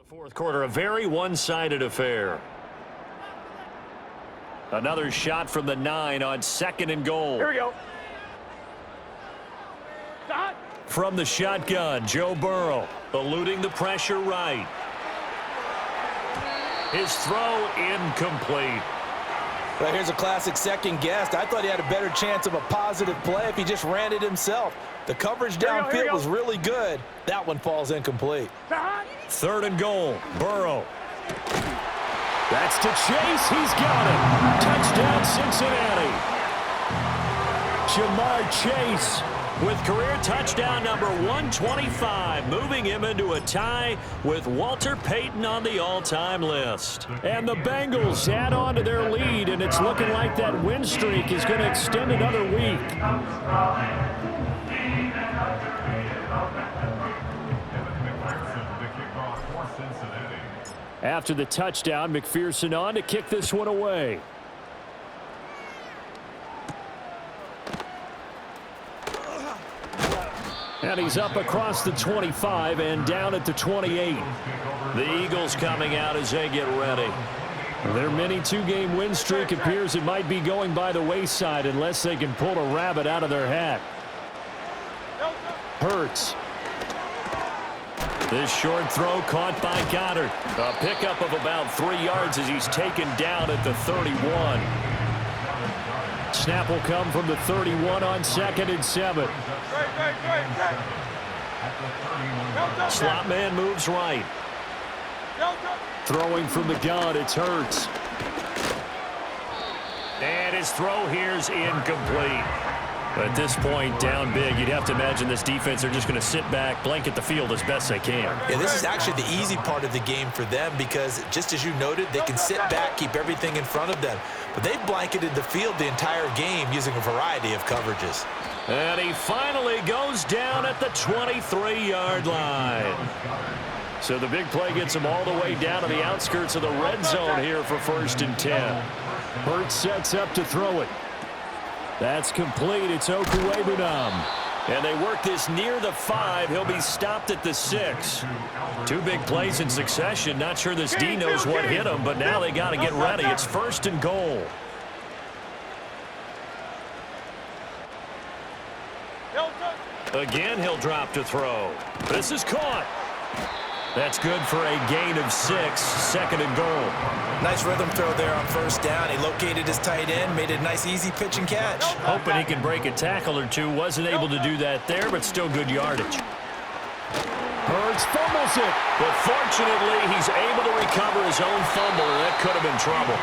Fourth quarter, a very one-sided affair. Another shot from the 9 on 2nd and goal. Here we go. From the shotgun, Joe Burrow eluding the pressure right. His throw incomplete. Well, here's a classic second guess. I thought he had a better chance of a positive play if he just ran it himself. The coverage downfield was really good. That one falls incomplete. 3rd and goal, Burrow. That's to Chase. He's got it. Touchdown, Cincinnati. Jamar Chase with career touchdown number 125, moving him into a tie with Walter Payton on the all-time list. And the Bengals add on to their lead, and it's looking like that win streak is going to extend another week. After the touchdown, McPherson on to kick this one away. And he's up across the 25 and down at the 28. The Eagles coming out as they get ready. Their mini two-game win streak appears it might be going by the wayside unless they can pull a rabbit out of their hat. Hurts. This short throw caught by Goddard. A pickup of about 3 yards as he's taken down at the 31. Snap will come from the 31 on 2nd and 7. Slot man moves right. Throwing from the gun, it's Hurts. And his throw here's incomplete. But at this point, down big, you'd have to imagine this defense are just going to sit back, blanket the field as best they can. Yeah, this is actually the easy part of the game for them because, just as you noted, they can sit back, keep everything in front of them. But they've blanketed the field the entire game using a variety of coverages. And he finally goes down at the 23-yard line. So the big play gets him all the way down to the outskirts of the red zone here for 1st and 10. Hurts sets up to throw it. That's complete. It's Okuwebunam. And they work this near the 5. He'll be stopped at the 6. 2 big plays in succession. Not sure this D knows what hit him, but now they got to get ready. It's 1st and goal. Again, he'll drop to throw. This is caught. That's good for a gain of 6. 2nd and goal. Nice rhythm throw there on 1st down. He located his tight end, made it a nice, easy pitch and catch. Hoping he can break a tackle or two. Wasn't able to do that there, but still good yardage. Hurts fumbles it. But fortunately, he's able to recover his own fumble, and that could have been trouble.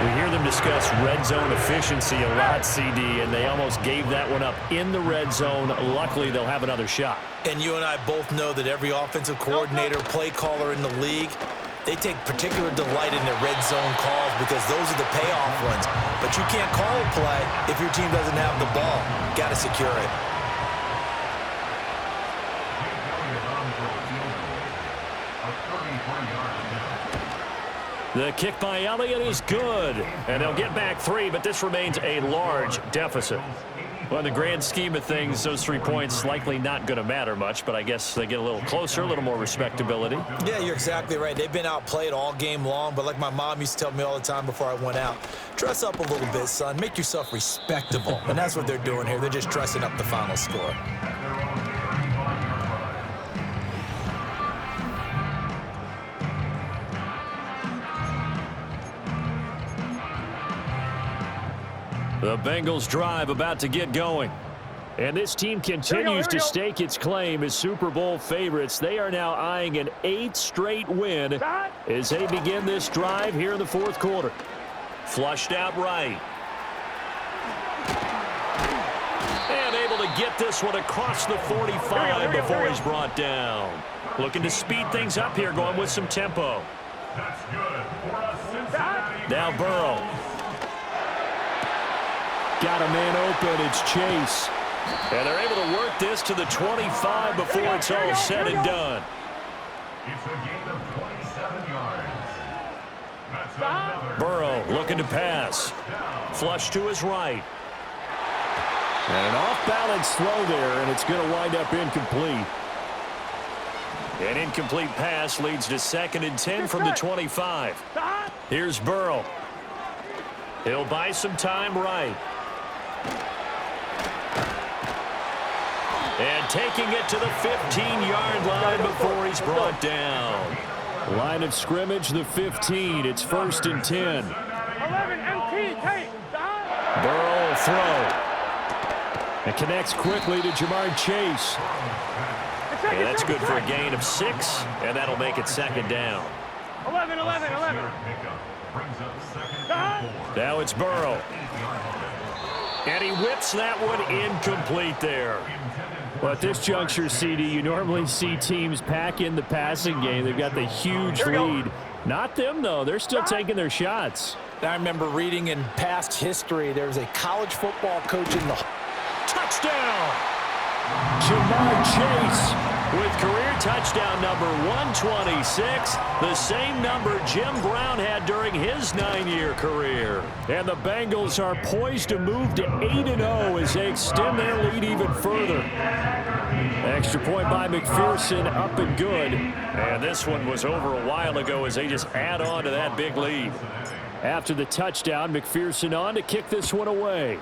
We hear them discuss red zone efficiency a lot, CD, and they almost gave that one up in the red zone. Luckily, they'll have another shot. And you and I both know that every offensive coordinator, play caller in the league, they take particular delight in their red zone calls because those are the payoff ones. But you can't call a play if your team doesn't have the ball. Got to secure it. The kick by Elliott is good, and they'll get back 3, but this remains a large deficit. Well, in the grand scheme of things, those 3 points likely not going to matter much, but I guess they get a little closer, a little more respectability. Yeah, you're exactly right. They've been outplayed all game long, but like my mom used to tell me all the time before I went out, dress up a little bit, son. Make yourself respectable. And that's what they're doing here. They're just dressing up the final score. The Bengals drive about to get going. And this team continues to stake its claim as Super Bowl favorites. They are now eyeing an 8th straight win as they begin this drive here in the 4th quarter. Flushed out right. And able to get this one across the 45 before he's brought down. Looking to speed things up here, going with some tempo. Now Burrow. Got a man open. It's Chase. And they're able to work this to the 25 before it's all said and done. Burrow looking to pass. Flush to his right. And an off-balance throw there, and it's going to wind up incomplete. An incomplete pass leads to 2nd and 10 from the 25. Here's Burrow. He'll buy some time right. And taking it to the 15-yard line before he's brought down. Line of scrimmage, the 15. It's 1st and 10. Burrow will throw. It connects quickly to Jamar Chase. And that's good for a gain of 6, and that'll make it 2nd down. 11. Now it's Burrow. And he whips that one incomplete there. Well, at this juncture, CD, you normally see teams pack in the passing game. They've got the huge lead. Not them, though. They're still taking their shots. I remember reading in past history, there was a college football coach in the... Touchdown! Jamar Chase with career touchdown number 126, the same number Jim Brown had during his 9-year career. And the Bengals are poised to move to 8-0 as they extend their lead even further. Extra point by McPherson, up and good. And this one was over a while ago as they just add on to that big lead. After the touchdown, McPherson on to kick this one away.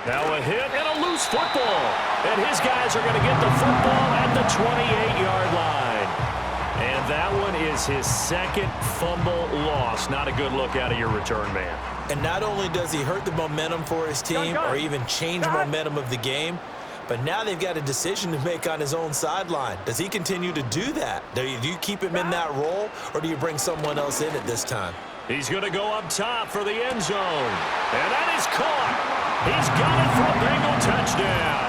Now a hit and a loose football. And his guys are going to get the football at the 28-yard line. And that one is his 2nd fumble loss. Not a good look out of your return man. And not only does he hurt the momentum for his team or even change momentum of the game, but now they've got a decision to make on his own sideline. Does he continue to do that? Do you keep him in that role, or do you bring someone else in at this time? He's going to go up top for the end zone. And that is caught. He's got it for a Bengal touchdown.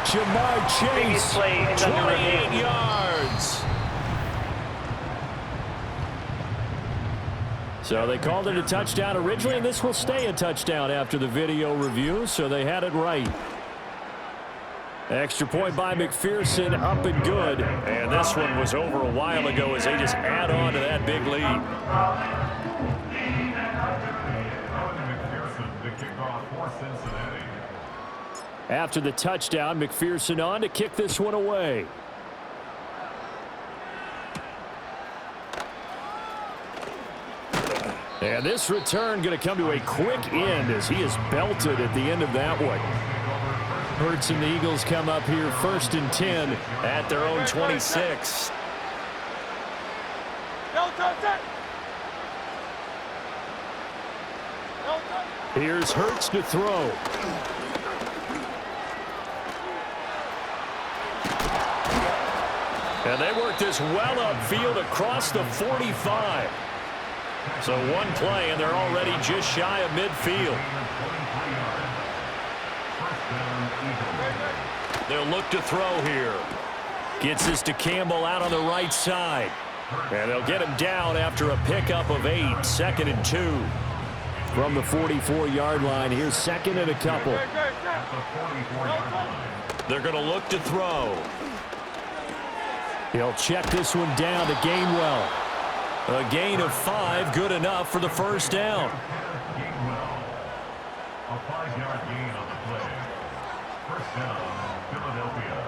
Jamar Chase, 28 yards. So they called it a touchdown originally, and this will stay a touchdown after the video review, so they had it right. Extra point by McPherson, up and good. And this one was over a while ago as they just add on to that big lead. After the touchdown, McPherson on to kick this one away. And this return going to come to a quick end as he is belted at the end of that one. Hurts and the Eagles come up here 1st and 10 at their own 26. Here's Hurts to throw. And they work this well upfield across the 45. So one play, and they're already just shy of midfield. They'll look to throw here. Gets this to Campbell out on the right side. And they'll get him down after a pickup of 8, 2nd and 2. From the 44-yard line, here's 2nd and a couple. They're going to look to throw. He'll check this one down to Gainwell. A gain of 5, good enough for the 1st down. A 5-yard gain on the play. 1st down, Philadelphia.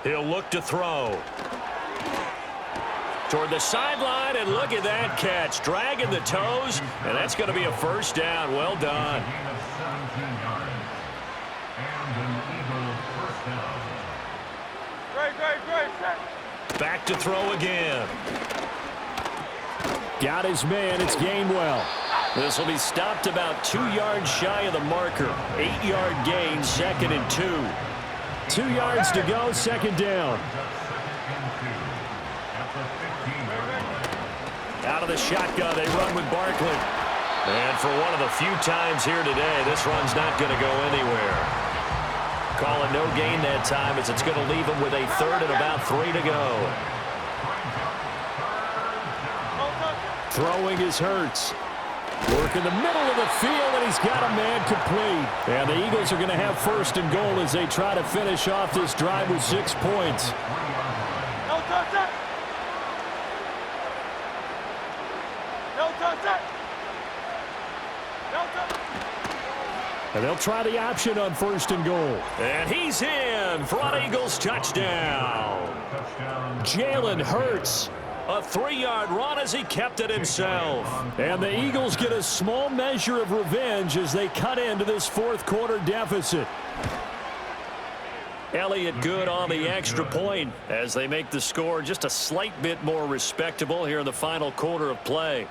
He'll look to throw. Toward the sideline, and look at that catch. Dragging the toes, and that's going to be a 1st down. Well done. Back to throw again. Got his man. It's Gainwell. This will be stopped about 2 yards shy of the marker. 8-yard gain, 2nd and 2. 2 yards to go, 2nd down. Out of the shotgun, they run with Barkley. And for one of the few times here today, this run's not going to go anywhere. Calling no gain that time as it's going to leave him with a 3rd and about 3 to go. Throwing is Hurts. Work in the middle of the field, and he's got a man complete. And the Eagles are going to have 1st and goal as they try to finish off this drive with 6 points. And they'll try the option on 1st and goal. And he's in for an Eagles touchdown. Jalen Hurts, a 3-yard run as he kept it himself. And the Eagles get a small measure of revenge as they cut into this 4th quarter deficit. Elliott good on the extra point as they make the score just a slight bit more respectable here in the final quarter of play.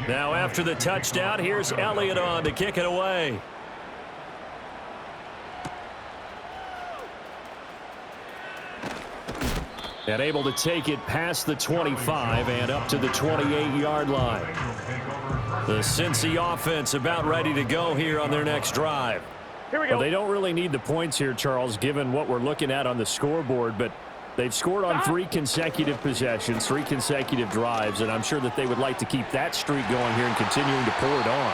Now after the touchdown, here's Elliott on to kick it away. And able to take it past the 25 and up to the 28-yard line. The Cincy offense about ready to go here on their next drive. Here we go. Well, they don't really need the points here, Charles, given what we're looking at on the scoreboard, but they've scored on 3 consecutive possessions, 3 consecutive drives, and I'm sure that they would like to keep that streak going here and continuing to pour it on.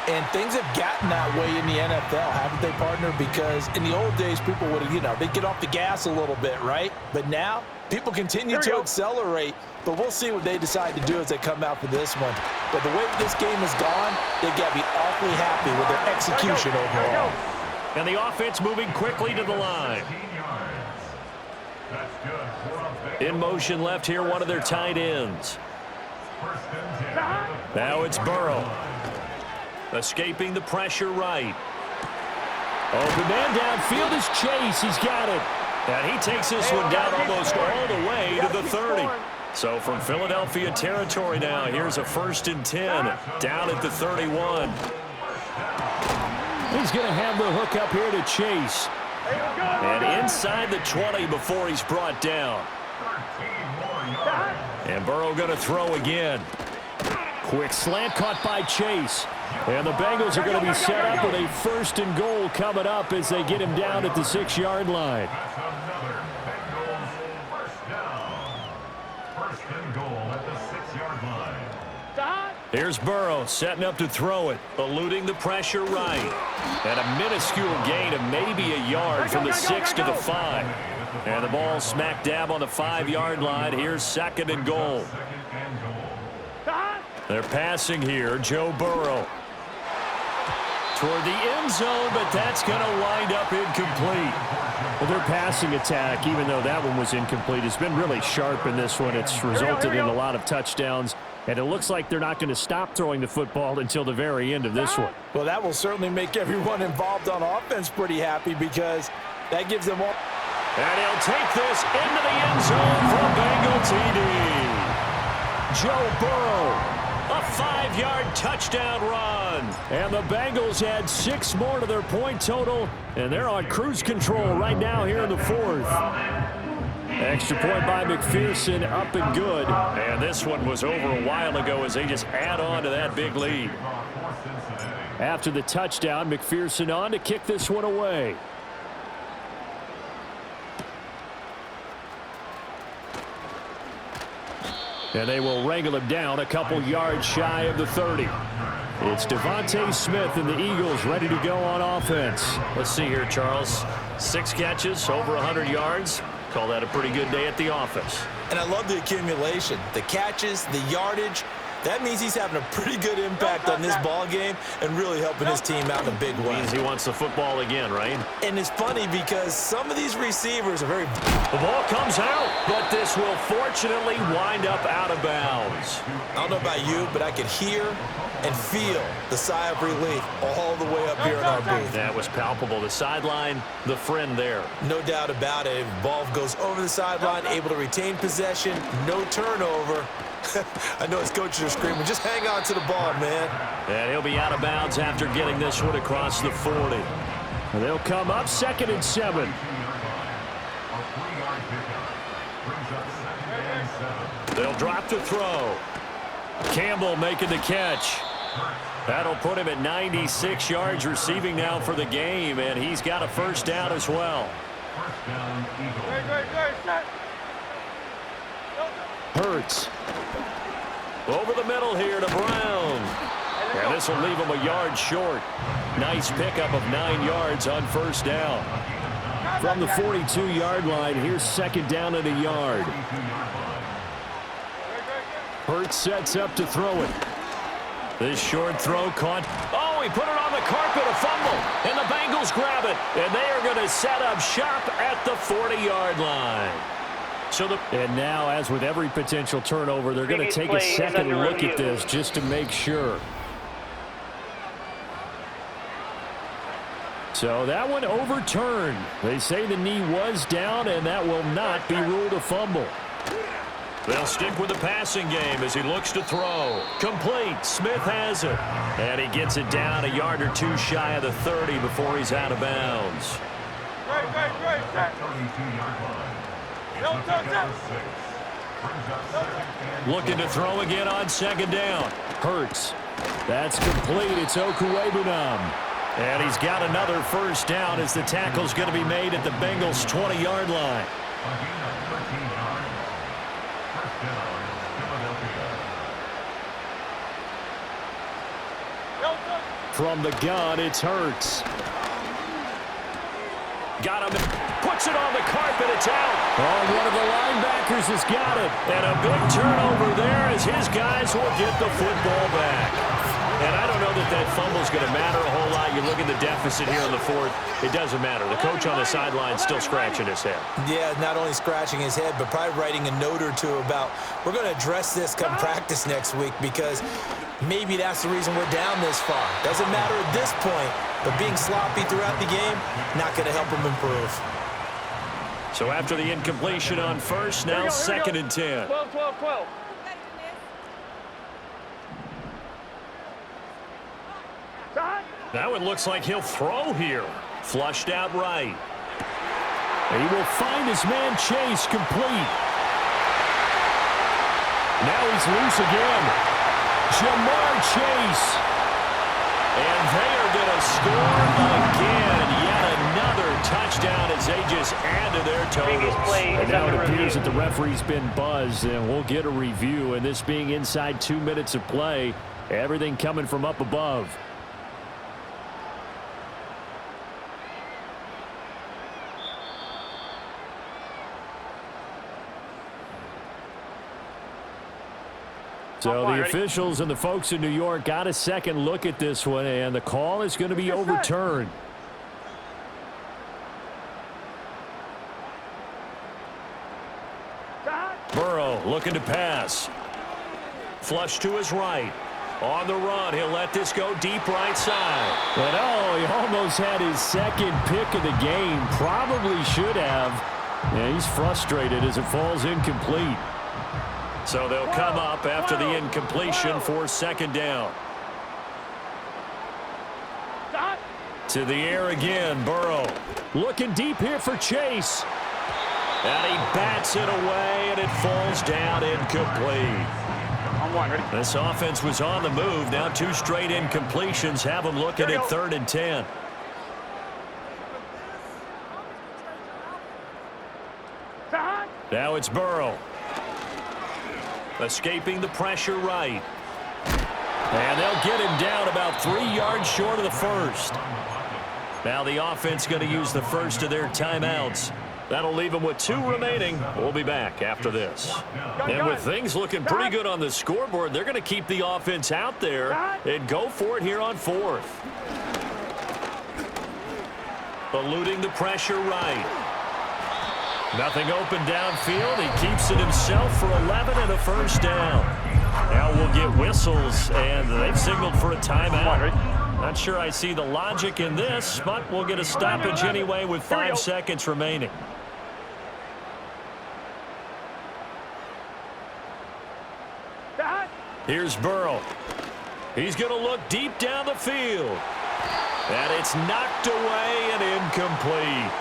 And things have gotten that way in the NFL, haven't they, partner? Because in the old days, people would, they'd get off the gas a little bit, right? But now, people continue to accelerate, but we'll see what they decide to do as they come out for this one. But the way this game has gone, they've got to be awfully happy with their execution overall. And the offense moving quickly to the line. In motion left here, one of their tight ends. Now it's Burrow. Escaping the pressure right. Open man downfield is Chase. He's got it. And he takes this one down almost all the way to the 30. So from Philadelphia territory now, here's a 1st and 10 down at the 31. He's going to have the hook up here to Chase. And inside the 20 before he's brought down. And Burrow going to throw again. Quick slant caught by Chase. And the Bengals are going to be set up with a 1st and goal coming up as they get him down at the 6-yard line. Here's Burrow setting up to throw it, eluding the pressure right. And a minuscule gain of maybe a yard from the 6 to the 5. And the ball smack dab on the 5-yard line. Here's 2nd and goal. They're passing here, Joe Burrow. Toward the end zone, but that's going to wind up incomplete. Well, their passing attack, even though that one was incomplete, has been really sharp in this one. It's resulted in a lot of touchdowns. And it looks like they're not going to stop throwing the football until the very end of this one. Well, that will certainly make everyone involved on offense pretty happy because that gives them all. And he'll take this into the end zone for a Bengal TD. Joe Burrow, a 5-yard touchdown run. And the Bengals add 6 more to their point total, and they're on cruise control right now here in the 4th. Extra point by McPherson, up and good. And this one was over a while ago as they just add on to that big lead. After the touchdown, McPherson on to kick this one away. And they will wrangle him down a couple yards shy of the 30. It's Devontae Smith and the Eagles ready to go on offense. Let's see here, Charles. 6 catches, over 100 yards. Call that a pretty good day at the office. And I love the accumulation, the catches, the yardage. That means he's having a pretty good impact on this ball game and really helping his team out in a big way. Means he wants the football again, right? And it's funny because some of these receivers are very... The ball comes out, but this will fortunately wind up out of bounds. I don't know about you, but I could hear and feel the sigh of relief all the way up here in our booth. That was palpable. The sideline, the friend there. No doubt about it. Ball goes over the sideline, able to retain possession, no turnover. I know his coaches are screaming, just hang on to the ball, man. And he'll be out of bounds after getting this one across the 40. And they'll come up 2nd and 7. They'll drop to throw. Campbell making the catch. That'll put him at 96 yards receiving now for the game, and he's got a 1st down as well. Hurts. Over the middle here to Brown. And this will leave him a yard short. Nice pickup of 9 yards on 1st down. From the 42-yard line, here's 2nd down and a yard. Hurts sets up to throw it. This short throw caught. Oh, he put it on the carpet, a fumble, and the Bengals grab it, and they are going to set up shop at the 40-yard line. And now, as with every potential turnover, they're going to take a second look at this just to make sure. So that one overturned. They say the knee was down, and that will not be ruled a fumble. They'll stick with the passing game as he looks to throw. Complete. Smith has it. And he gets it down a yard or two shy of the 30 before he's out of bounds. Looking to throw again on second down. Hurts. That's complete. It's wk8. And he's got another first down as the tackle's going to be made at the Bengals' 20-yard line. From the gun, it's Hurts. Got him. Puts it on the carpet. It's out. Oh, one of the linebackers has got it. And a big turnover there as his guys will get the football back. And I don't know that fumble's going to matter a whole lot. You look at the deficit here in the fourth. It doesn't matter. The coach on the sideline still scratching his head. Yeah, not only scratching his head, but probably writing a note or two about we're going to address this come practice next week because maybe that's the reason we're down this far. Doesn't matter at this point, but being sloppy throughout the game, not going to help him improve. So after the incompletion on first, now second and 10. 12. Now it looks like he'll throw here. Flushed out right. He will find his man Chase complete. Now he's loose again. Jamar Chase. And they are going to score again. Yet another touchdown as they just add to their totals. And now it appears that the referee's been buzzed, and we'll get a review. And this being inside 2 minutes of play, everything coming from up above. So the officials and the folks in New York got a second look at this one, and the call is going to be overturned. Burrow looking to pass. Flush to his right. On the run, he'll let this go deep right side. But oh, he almost had his second pick of the game. Probably should have. Yeah, he's frustrated as it falls incomplete. So they'll come up after the incompletion for second down. To the air again, Burrow. Looking deep here for Chase. And he bats it away, and it falls down incomplete. This offense was on the move. Now 2 straight incompletions have them looking at 3rd and 10. Now it's Burrow. Escaping the pressure right. And they'll get him down about 3 yards short of the first. Now the offense going to use the first of their timeouts. That'll leave them with 2 remaining. We'll be back after this. And with things looking pretty good on the scoreboard, they're going to keep the offense out there and go for it here on 4th. Eluding the pressure right. Nothing open downfield. He keeps it himself for 11 and a first down. Now we'll get whistles, and they've signaled for a timeout. Not sure I see the logic in this, but we'll get a stoppage anyway with 5 seconds remaining. Here's Burrow. He's going to look deep down the field. And it's knocked away and incomplete.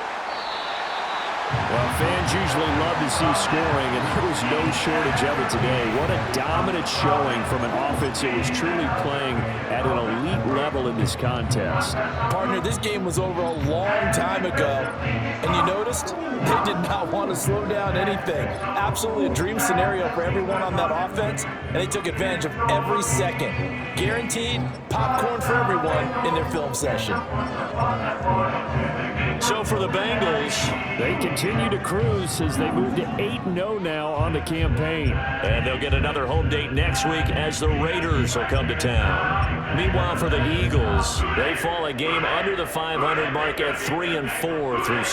Well, fans usually love to see scoring, and there was no shortage of it today. What a dominant showing from an offense that was truly playing at an elite level in this contest. Partner, this game was over a long time ago, and you noticed they did not want to slow down anything. Absolutely a dream scenario for everyone on that offense, and they took advantage of every second. Guaranteed popcorn for everyone in their film session. So for the Bengals, they continue to cruise as they move to 8-0 now on the campaign. And they'll get another home date next week as the Raiders will come to town. Meanwhile, for the Eagles, they fall a game under the 500 mark at 3-4 through